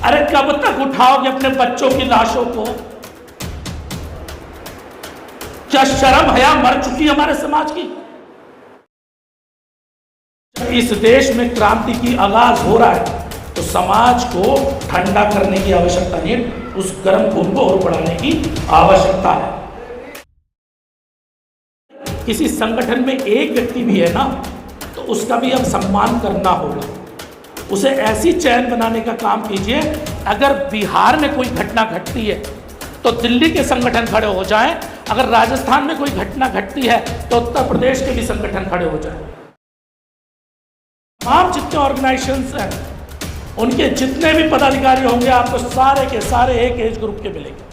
अरे कब तक उठाओगे अपने बच्चों की लाशों को? क्या शर्म हया मर चुकी हमारे समाज की? इस देश में क्रांति की आगाज हो रहा है तो समाज को ठंडा करने की आवश्यकता नहीं, उस गर्म खून को और बढ़ाने की आवश्यकता है। किसी संगठन में एक व्यक्ति भी है ना, तो उसका भी अब सम्मान करना होगा, उसे ऐसी चैन बनाने का काम कीजिए। अगर बिहार में कोई घटना घटती है तो दिल्ली के संगठन खड़े हो जाएं, अगर राजस्थान में कोई घटना घटती है तो उत्तर प्रदेश के भी संगठन खड़े हो जाएं। तमाम जितने ऑर्गेनाइजेशंस हैं, उनके जितने भी पदाधिकारी होंगे, आपको सारे के सारे एक एज ग्रुप के मिलेंगे।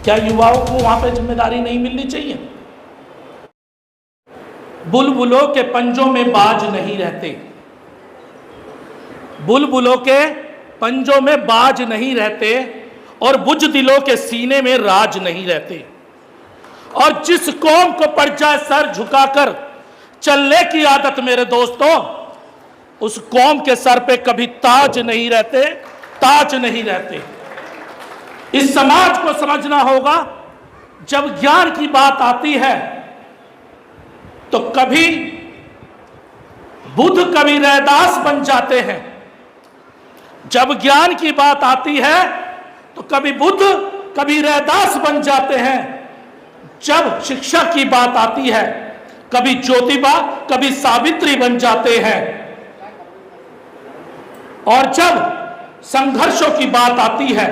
क्या युवाओं को वहां पे जिम्मेदारी नहीं मिलनी चाहिए? बुलबुलों के पंजों में बाज नहीं रहते, बुलबुलों के पंजों में बाज नहीं रहते, और बुझ दिलों के सीने में राज नहीं रहते। और जिस कौम को पड़ जाए सर झुकाकर चलने की आदत मेरे दोस्तों, उस कौम के सर पे कभी ताज नहीं रहते, ताज नहीं रहते। इस समाज को समझना होगा, जब ज्ञान की बात आती है तो कभी बुद्ध कभी रैदास बन जाते हैं, जब ज्ञान की बात आती है तो कभी बुद्ध कभी रैदास बन जाते हैं, जब शिक्षा की बात आती है कभी ज्योतिबा कभी सावित्री बन जाते हैं, और जब संघर्षों की बात आती है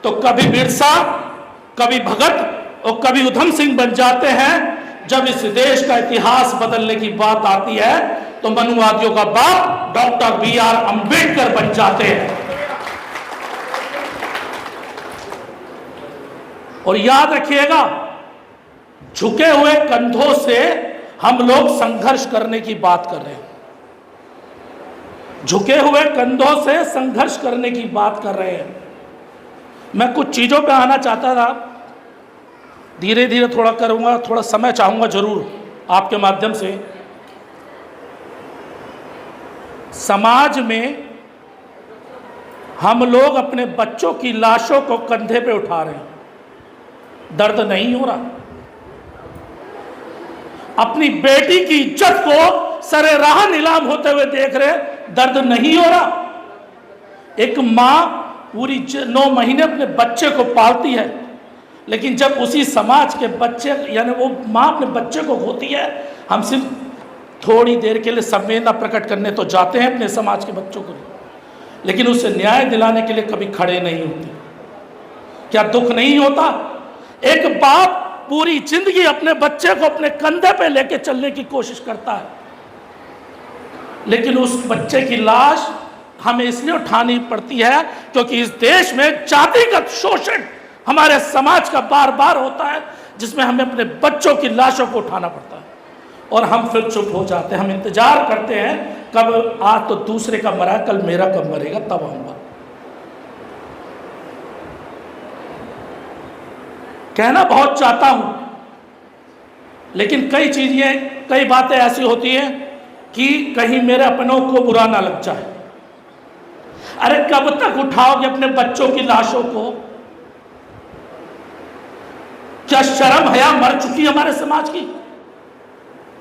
तो कभी बिरसा कभी भगत और कभी उधम सिंह बन जाते हैं। जब इस देश का इतिहास बदलने की बात आती है तो मनुवादियों का बाप डॉक्टर BR अम्बेडकर बन जाते हैं। और याद रखिएगा, झुके हुए कंधों से हम लोग संघर्ष करने की बात कर रहे हैं, झुके हुए कंधों से संघर्ष करने की बात कर रहे हैं। मैं कुछ चीजों पे आना चाहता था, धीरे धीरे थोड़ा करूंगा, थोड़ा समय चाहूंगा जरूर आपके माध्यम से। समाज में हम लोग अपने बच्चों की लाशों को कंधे पे उठा रहे हैं, दर्द नहीं हो रहा? अपनी बेटी की इज्जत को सरे राह नीलाम होते हुए देख रहे, दर्द नहीं हो रहा? एक मां पूरी 9 महीने अपने बच्चे को पालती है, लेकिन जब उसी समाज के बच्चे, यानी वो मां अपने बच्चे को खोती है, हम सिर्फ थोड़ी देर के लिए संवेदना प्रकट करने तो जाते हैं अपने समाज के बच्चों को, लेकिन उसे न्याय दिलाने के लिए कभी खड़े नहीं होते। क्या दुख नहीं होता? एक बाप पूरी जिंदगी अपने बच्चे को अपने कंधे पे लेके चलने की कोशिश करता है, लेकिन उस बच्चे की लाश हमें इसलिए उठानी पड़ती है क्योंकि इस देश में जातिगत शोषण हमारे समाज का बार बार होता है, जिसमें हमें अपने बच्चों की लाशों को उठाना पड़ता है। और हम फिर चुप हो जाते हैं, हम इंतजार करते हैं कब, आज तो दूसरे का मरा, कल मेरा कब मरेगा, तब आऊंगा। कहना बहुत चाहता हूं, लेकिन कई बातें ऐसी होती हैं कि कहीं मेरे अपनों को बुरा ना लग जाए। अरे कब तक उठाओगे अपने बच्चों की लाशों को? क्या शर्म हया मर चुकी हमारे समाज की?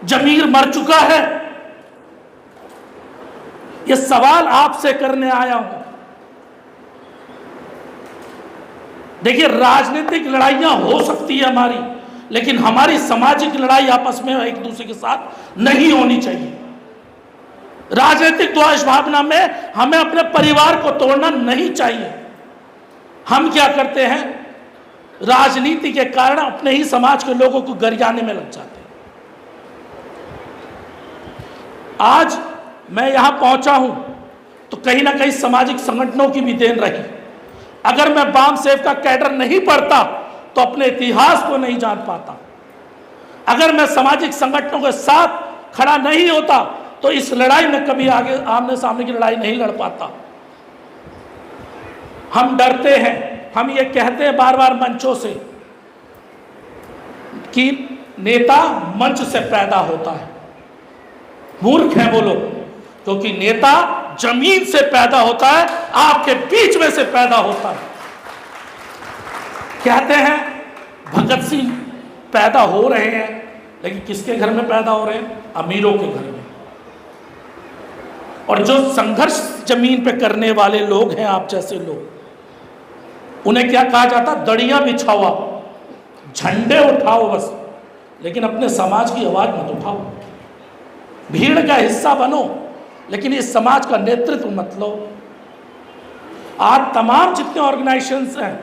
जमीर मर चुका है? यह सवाल आपसे करने आया हूं। देखिए, राजनीतिक लड़ाइयां हो सकती है हमारी, लेकिन हमारी सामाजिक लड़ाई आपस में एक दूसरे के साथ नहीं होनी चाहिए। राजनीतिक द्वेष भावना में हमें अपने परिवार को तोड़ना नहीं चाहिए। हम क्या करते हैं, राजनीति के कारण अपने ही समाज के लोगों को गरियाने में लग जाते हैं। आज मैं यहां पहुंचा हूं तो कहीं ना कहीं सामाजिक संगठनों की भी देन रही। अगर मैं बामसेफ का कैडर नहीं पढ़ता तो अपने इतिहास को नहीं जान पाता। अगर मैं सामाजिक संगठनों के साथ खड़ा नहीं होता तो इस लड़ाई में कभी आगे आमने सामने की लड़ाई नहीं लड़ पाता। हम डरते हैं, हम ये कहते हैं बार बार मंचों से कि नेता मंच से पैदा होता है। मूर्ख हैं वो लोग, क्योंकि नेता जमीन से पैदा होता है, आपके बीच में से पैदा होता है। कहते हैं भगत सिंह पैदा हो रहे हैं, लेकिन किसके घर में पैदा हो रहे हैं? अमीरों के घर में। और जो संघर्ष जमीन पे करने वाले लोग हैं, आप जैसे लोग, उन्हें क्या कहा जाता? दड़ियां बिछाओ, झंडे उठाओ बस, लेकिन अपने समाज की आवाज मत उठाओ। भीड़ का हिस्सा बनो, लेकिन इस समाज का नेतृत्व मत लो। आज तमाम जितने ऑर्गेनाइजेशंस हैं,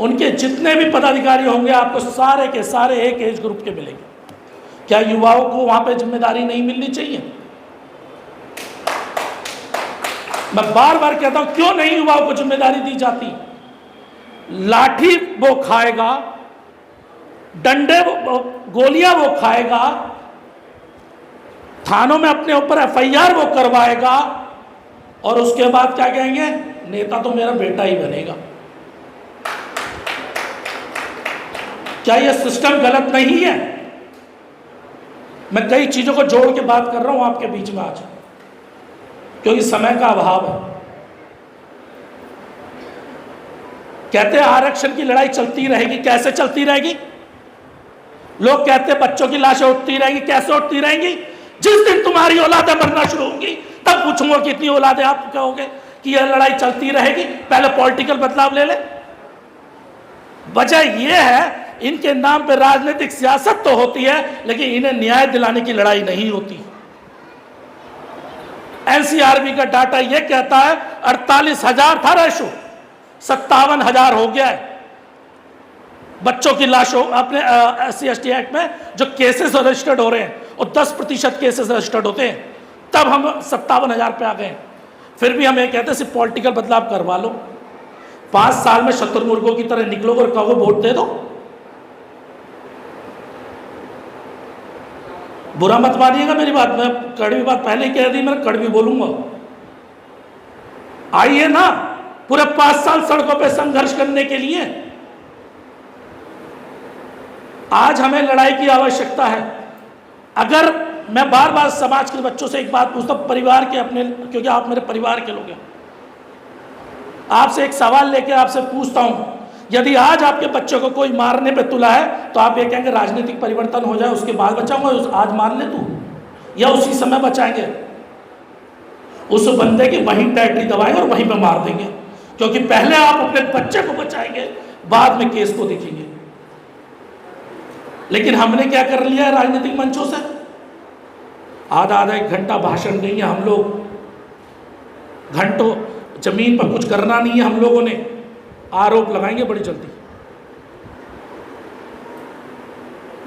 उनके जितने भी पदाधिकारी होंगे, आपको सारे के सारे एक एज ग्रुप के मिलेंगे। क्या युवाओं को वहां पे जिम्मेदारी नहीं मिलनी चाहिए? मैं बार बार कहता हूं, क्यों नहीं युवाओं को जिम्मेदारी दी जाती? लाठी वो खाएगा, डंडे गोलियां वो खाएगा, थानों में अपने ऊपर एफआईआर वो करवाएगा, और उसके बाद क्या कहेंगे? नेता तो मेरा बेटा ही बनेगा। क्या यह सिस्टम गलत नहीं है? मैं कई चीजों को जोड़ के बात कर रहा हूं आपके बीच में आज, क्योंकि समय का अभाव है। कहते हैं आरक्षण की लड़ाई चलती रहेगी। कैसे चलती रहेगी? लोग कहते हैं बच्चों की लाशें उठती रहेंगी। कैसे उठती रहेंगी? जिस दिन तुम्हारी औलादें मरना शुरू होंगी, तब पूछूंगा कितनी औलादें आप कहोगे कि यह लड़ाई चलती रहेगी। पहले पॉलिटिकल बदलाव ले ले। वजह यह है, इनके नाम पे राजनीतिक सियासत तो होती है, लेकिन इन्हें न्याय दिलाने की लड़ाई नहीं होती। एनसीआरबी का डाटा यह कहता है 48,000 था रेशो, 57,000 हो गया है बच्चों की लाशों अपने SC/ST एक्ट में जो केसेस रजिस्टर्ड हो रहे हैं, और 10% केसेस रजिस्टर्ड होते हैं। तब हम 57,000 पे आ गए। फिर भी हम ये कहते हैं सिर्फ पॉलिटिकल बदलाव करवा लो। 5 साल में शत्रुमुर्गों की तरह निकलोगे और कहोगे वोट दे दो। बुरा मत मानिएगा मेरी बात, मैं कड़वी बात पहले ही कह दी, मैं कड़वी बोलूंगा। आइए ना, पूरे 5 साल सड़कों पे संघर्ष करने के लिए। आज हमें लड़ाई की आवश्यकता है। अगर मैं बार बार समाज के बच्चों से एक बात पूछता हूं, परिवार के अपने, क्योंकि आप मेरे परिवार के लोग हैं, आपसे एक सवाल लेके आपसे पूछता हूं, यदि आज आपके बच्चों को कोई मारने पे तुला है, तो आप ये कहेंगे राजनीतिक परिवर्तन हो जाए उसके बाद बचाऊंगा, आज मार ले तू, या उसी समय बचाएंगे? उस बंदे की वहीं टैटरी दबाएंगे और वहीं पे मार देंगे, क्योंकि पहले आप अपने बच्चे को बचाएंगे, बाद में केस को देखेंगे। लेकिन हमने क्या कर लिया है राजनीतिक मंचों से? आधा 1 घंटा भाषण देंगे हम लोग, घंटों जमीन पर कुछ करना नहीं है हम लोगों ने, आरोप लगाएंगे बड़ी जल्दी।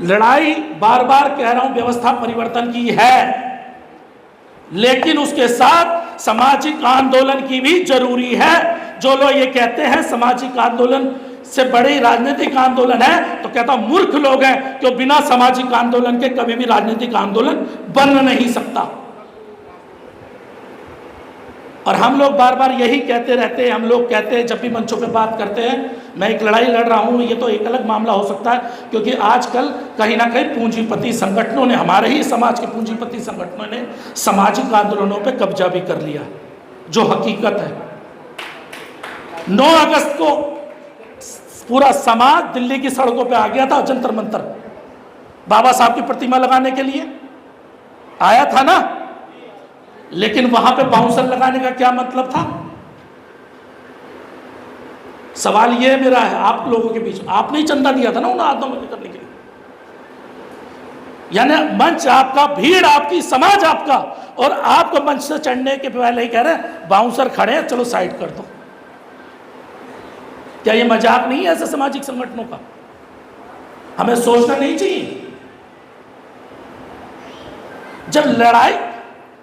लड़ाई बार बार कह रहा हूं व्यवस्था परिवर्तन की है, लेकिन उसके साथ सामाजिक आंदोलन की भी जरूरी है। जो लोग ये कहते हैं सामाजिक आंदोलन से बड़े राजनीतिक आंदोलन है, तो कहता हूं मूर्ख लोग हैं, कि बिना सामाजिक आंदोलन के कभी भी राजनीतिक आंदोलन बन नहीं सकता। और हम लोग बार बार यही कहते रहते हैं, हम लोग कहते हैं जब भी मंचों पे बात करते हैं, मैं एक लड़ाई लड़ रहा हूँ, ये तो एक अलग मामला हो सकता है, क्योंकि आजकल कहीं ना कहीं पूंजीपति संगठनों ने, हमारे ही समाज के पूंजीपति संगठनों ने सामाजिक आंदोलनों पे कब्जा भी कर लिया, जो हकीकत है। 9 अगस्त को पूरा समाज दिल्ली की सड़कों पे आ गया था, जंतर मंतर बाबा साहब की प्रतिमा लगाने के लिए आया था ना, लेकिन वहां पे बाउंसर लगाने का क्या मतलब था? सवाल ये मेरा है आप लोगों के बीच, आपने ही चंदा दिया था ना उन आंदोलन करने के लिए, यानी मंच आपका, भीड़ आपकी, समाज आपका, और आपको मंच से चढ़ने के पहले ही कह रहे हैं बाउंसर खड़े हैं, चलो साइड कर दो। क्या ये मजाक नहीं है ऐसे सामाजिक संगठनों का? हमें सोचना नहीं चाहिए। जब लड़ाई,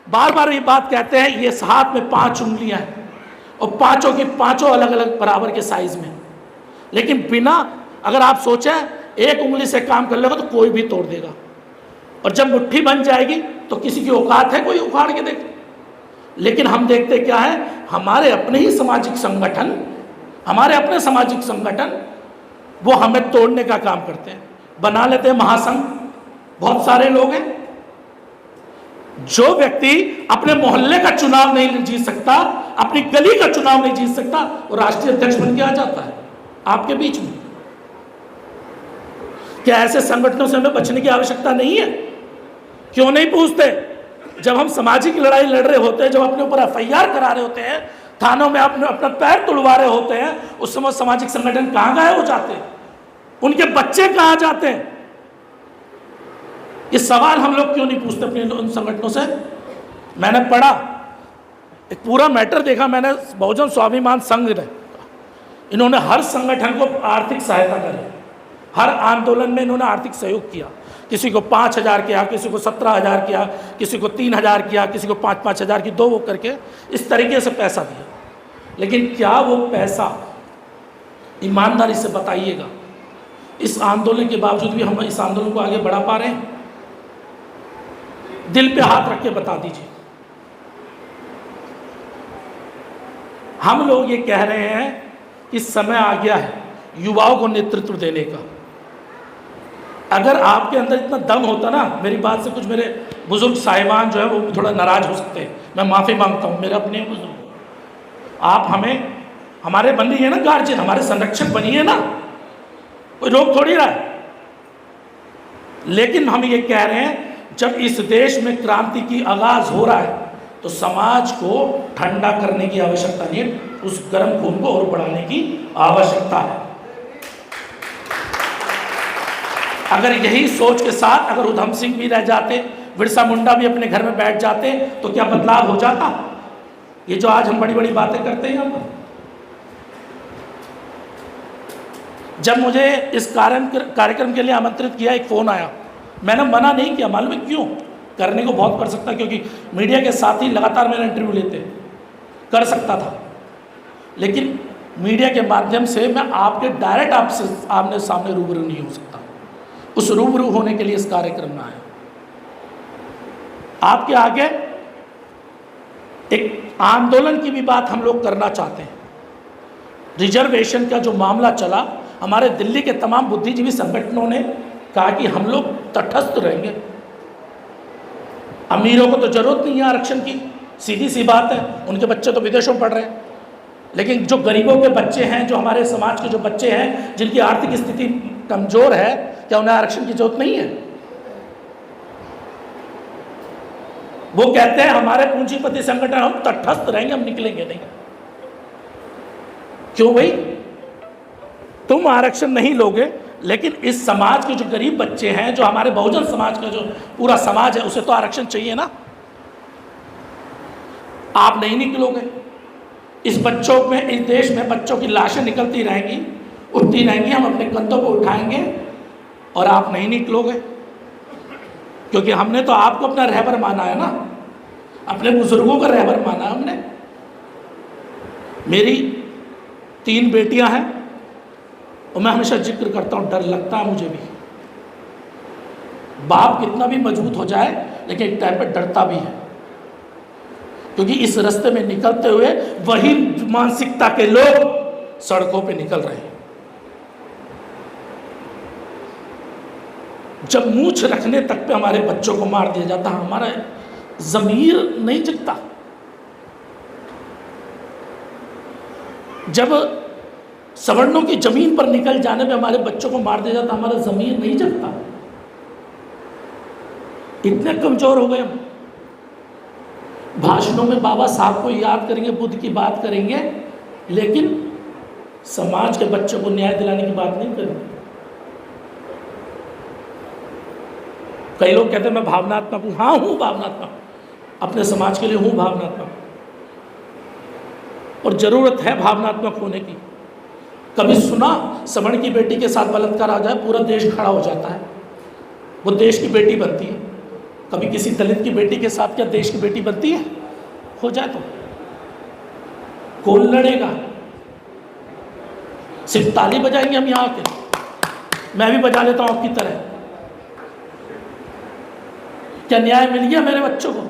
बार बार ये बात कहते हैं, ये हाथ में 5 उंगलियां हैं और पांचों की पांचों अलग अलग बराबर के साइज में, लेकिन बिना, अगर आप सोचें 1 उंगली से काम कर लेगा तो कोई भी तोड़ देगा, और जब मुट्ठी बन जाएगी तो किसी की औकात है कोई उखाड़ के देखे? लेकिन हम देखते क्या है, हमारे अपने ही सामाजिक संगठन, हमारे अपने सामाजिक संगठन वो हमें तोड़ने का काम करते हैं, बना लेते हैं महासंघ, बहुत सारे लोग हैं, जो व्यक्ति अपने मोहल्ले का चुनाव नहीं जीत सकता, अपनी गली का चुनाव नहीं जीत सकता, वो राष्ट्रीय अध्यक्ष बन के आ जाता है आपके बीच में। क्या ऐसे संगठनों से हमें बचने की आवश्यकता नहीं है? क्यों नहीं पूछते? जब हम सामाजिक लड़ाई लड़ रहे होते हैं, जब अपने ऊपर एफआईआर करा रहे होते हैं, थानों में अपना पैर तुड़वा रहे होते हैं, उस समय सामाजिक संगठन कहां गायब हो जाते हैं? उनके बच्चे कहां जाते हैं? ये सवाल हम लोग क्यों नहीं पूछते अपने उन संगठनों से? मैंने पढ़ा, एक पूरा मैटर देखा मैंने, बहुजन स्वाभिमान संघ ने, इन्होंने हर संगठन को आर्थिक सहायता करी, हर आंदोलन में इन्होंने आर्थिक सहयोग किया। किसी को 5,000 किया, किसी को 17,000 किया, किसी को 3,000 किया, किसी को 5-5 हज़ार की 2 वो करके इस तरीके से पैसा दिया। लेकिन क्या वो पैसा, ईमानदारी से बताइएगा, इस आंदोलन के बावजूद भी हम इस आंदोलन को आगे बढ़ा पा रहे हैं? दिल पे हाथ रख के बता दीजिए। हम लोग ये कह रहे हैं कि समय आ गया है युवाओं को नेतृत्व देने का। अगर आपके अंदर इतना दम होता ना, मेरी बात से कुछ मेरे बुजुर्ग साहिबान जो है वो थोड़ा नाराज हो सकते हैं, मैं माफ़ी मांगता हूँ, मेरे अपने बुजुर्ग, आप हमें, हमारे बन रही है ना गार्जियन, हमारे संरक्षक बनिए ना, कोई रोक थोड़ी रहा है। लेकिन हम ये कह रहे हैं, जब इस देश में क्रांति की आगाज हो रहा है तो समाज को ठंडा करने की आवश्यकता नहीं है, उस गर्म खून को और बढ़ाने की आवश्यकता है। अगर यही सोच के साथ अगर उधम सिंह भी रह जाते, बिरसा मुंडा भी अपने घर में बैठ जाते, तो क्या बदलाव हो जाता? ये जो आज हम बड़ी बड़ी बातें करते हैं यहाँ पर। जब मुझे इस कार्यक्रम के लिए आमंत्रित किया, एक फ़ोन आया, मैंने मना नहीं किया। मालूम है क्यों? करने को बहुत कर सकता, क्योंकि मीडिया के साथ ही लगातार मेरा इंटरव्यू लेते, कर सकता था। लेकिन मीडिया के माध्यम से मैं आपके डायरेक्ट आपसे आमने सामने रूबरू नहीं हो सकता। उस रूबरू होने के लिए इस कार्यक्रम में आया। आपके आगे एक आंदोलन की भी बात हम लोग करना चाहते हैं। रिजर्वेशन का जो मामला चला, हमारे दिल्ली के तमाम बुद्धिजीवी संगठनों ने कहा कि हम लोग तटस्थ रहेंगे, अमीरों को तो जरूरत नहीं है आरक्षण की, सीधी सी बात है, उनके बच्चे तो विदेशों में पढ़ रहे हैं। लेकिन जो गरीबों के बच्चे हैं, जो हमारे समाज के जो बच्चे हैं, जिनकी आर्थिक स्थिति कमजोर है, क्या उन्हें आरक्षण की जरूरत नहीं है? वो कहते हैं हमारे पूंजीपति संगठन, हम तटस्थ रहेंगे, हम निकलेंगे नहीं। क्यों भाई? तुम आरक्षण नहीं लोगे, लेकिन इस समाज के जो गरीब बच्चे हैं, जो हमारे बहुजन समाज का जो पूरा समाज है, उसे तो आरक्षण चाहिए ना। आप नहीं निकलोगे। इस बच्चों में, इस देश में बच्चों की लाशें निकलती रहेंगी, उठती रहेंगी, हम अपने कंधों पर उठाएंगे और आप नहीं निकलोगे। क्योंकि हमने तो आपको अपना रहबर माना है ना, अपने बुजुर्गों का रहबर माना है हमने। मेरी 3 बेटियां हैं और मैं हमेशा जिक्र करता हूँ, डर लगता है मुझे भी। बाप कितना भी मजबूत हो जाए, लेकिन एक टाइम पर डरता भी है, क्योंकि इस रास्ते में निकलते हुए वही मानसिकता के लोग सड़कों पे निकल रहे हैं। जब मूंछ रखने तक पे हमारे बच्चों को मार दिया जाता, हमारा ज़मीर नहीं जगता। जब सवर्णों की जमीन पर निकल जाने पे हमारे बच्चों को मार दिया जाता, हमारा ज़मीर नहीं जगता। इतने कमजोर हो गए हम। भाषणों में बाबा साहब को याद करेंगे, बुद्ध की बात करेंगे, लेकिन समाज के बच्चों को न्याय दिलाने की बात नहीं करेंगे। कई लोग कहते हैं मैं भावनात्मक हूँ। हाँ, हूँ भावनात्मक, अपने समाज के लिए हूँ भावनात्मक, और ज़रूरत है भावनात्मक होने की। कभी सुना सवर्ण की बेटी के साथ बलात्कार आ जाए, पूरा देश खड़ा हो जाता है, वो देश की बेटी बनती है। कभी किसी दलित की बेटी के साथ क्या देश की बेटी बनती है? हो जाए तो कौन लड़ेगा? सिर्फ ताली बजाएंगे हम यहाँ के। मैं भी बजा लेता हूँ आपकी तरह। क्या न्याय मिल गया मेरे बच्चों को,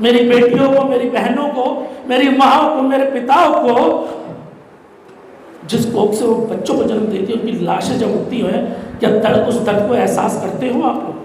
मेरी बेटियों को, मेरी बहनों को, मेरी माँ को, मेरे पिताओं को, जिस कोख से वो बच्चों को जन्म देती है, उनकी लाशें जब उठती हैं, क्या दर्द, उस दर्द को एहसास करते हो आप लोग?